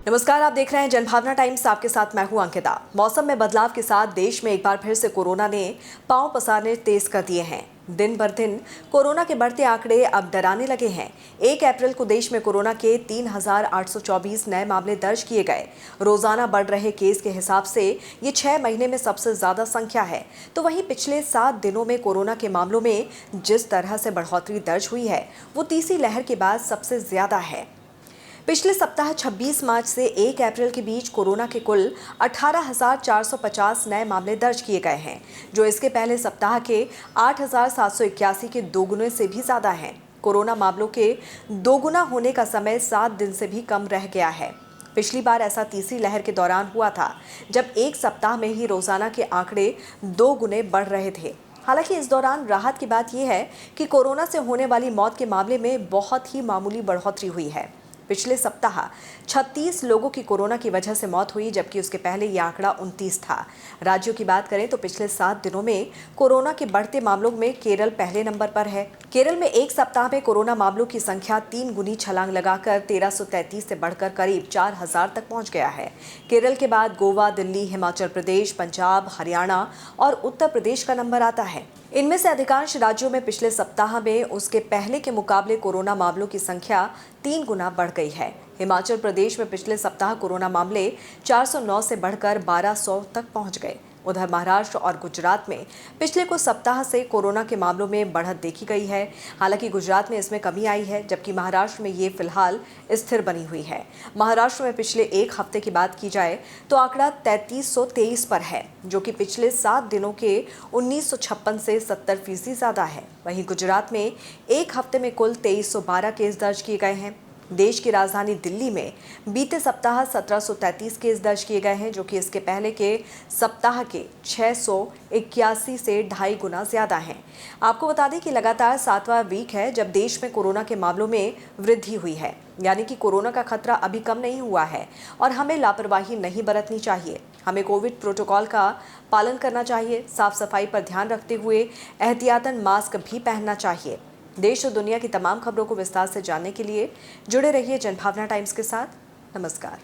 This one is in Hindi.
नमस्कार, आप देख रहे हैं जनभावना टाइम्स। आपके साथ मैं हूं अंकिता। मौसम में बदलाव के साथ देश में एक बार फिर से कोरोना ने पांव पसारने तेज कर दिए हैं। दिन बर दिन कोरोना के बढ़ते आंकड़े अब डराने लगे हैं। 1 अप्रैल को देश में कोरोना के 3,824 नए मामले दर्ज किए गए। रोजाना बढ़ रहे केस के हिसाब से ये 6 महीने में सबसे ज्यादा संख्या है। तो वहीं पिछले 7 दिनों में कोरोना के मामलों में जिस तरह से बढ़ोतरी दर्ज हुई है वो तीसरी लहर के बाद सबसे ज्यादा है। पिछले सप्ताह 26 मार्च से 1 अप्रैल के बीच कोरोना के कुल 18,450 नए मामले दर्ज किए गए हैं, जो इसके पहले सप्ताह के 8,781 के दोगुने से भी ज्यादा हैं। कोरोना मामलों के दोगुना होने का समय 7 दिन से भी कम रह गया है। पिछली बार ऐसा तीसरी लहर के दौरान हुआ था, जब एक सप्ताह में ही रोजाना के आंकड़े 2 गुने बढ़ रहे थे। हालांकि इस दौरान राहत की बात यह है कि कोरोना से होने वाली मौत के मामले में बहुत ही मामूली बढ़ोतरी हुई है। पिछले सप्ताह 36 लोगों की कोरोना की वजह से मौत हुई, जबकि उसके पहले यह आंकड़ा 29 था। राज्यों की बात करें तो पिछले 7 दिनों में कोरोना के बढ़ते मामलों में केरल पहले नंबर पर है। केरल में एक सप्ताह में कोरोना मामलों की संख्या 3 गुनी छलांग लगाकर 1333 से बढ़कर करीब 4,000 तक पहुंच गया है। केरल के बाद गोवा, दिल्ली, हिमाचल प्रदेश, पंजाब, हरियाणा और उत्तर प्रदेश का नंबर आता है। इनमें से अधिकांश राज्यों में पिछले सप्ताह में उसके पहले के मुकाबले कोरोना मामलों की संख्या 3 गुना बढ़ गई है। हिमाचल प्रदेश में पिछले सप्ताह कोरोना मामले 409 से बढ़कर 1200 तक पहुंच गए। उधर महाराष्ट्र और गुजरात में पिछले कुछ सप्ताह से कोरोना के मामलों में बढ़त देखी गई है। हालांकि गुजरात में इसमें कमी आई है, जबकि महाराष्ट्र में ये फिलहाल स्थिर बनी हुई है। महाराष्ट्र में पिछले एक हफ्ते की बात की जाए तो आंकड़ा 3323 पर है, जो कि पिछले 7 दिनों के 1956 से 70% ज्यादा है। वहीं गुजरात में एक हफ्ते में कुल 2312 केस दर्ज किए गए हैं। देश की राजधानी दिल्ली में बीते सप्ताह 1733 केस दर्ज किए गए हैं, जो कि इसके पहले के सप्ताह के 681 से 2.5 गुना ज्यादा हैं। आपको बता दें कि लगातार 7वां वीक है जब देश में कोरोना के मामलों में वृद्धि हुई है, यानी कि कोरोना का खतरा अभी कम नहीं हुआ है और हमें लापरवाही नहीं बरतनी चाहिए। हमें कोविड प्रोटोकॉल का पालन करना चाहिए, साफ सफाई पर ध्यान रखते हुए एहतियातन मास्क भी पहनना चाहिए। देश और दुनिया की तमाम खबरों को विस्तार से जानने के लिए जुड़े रहिए जनभावना टाइम्स के साथ। नमस्कार।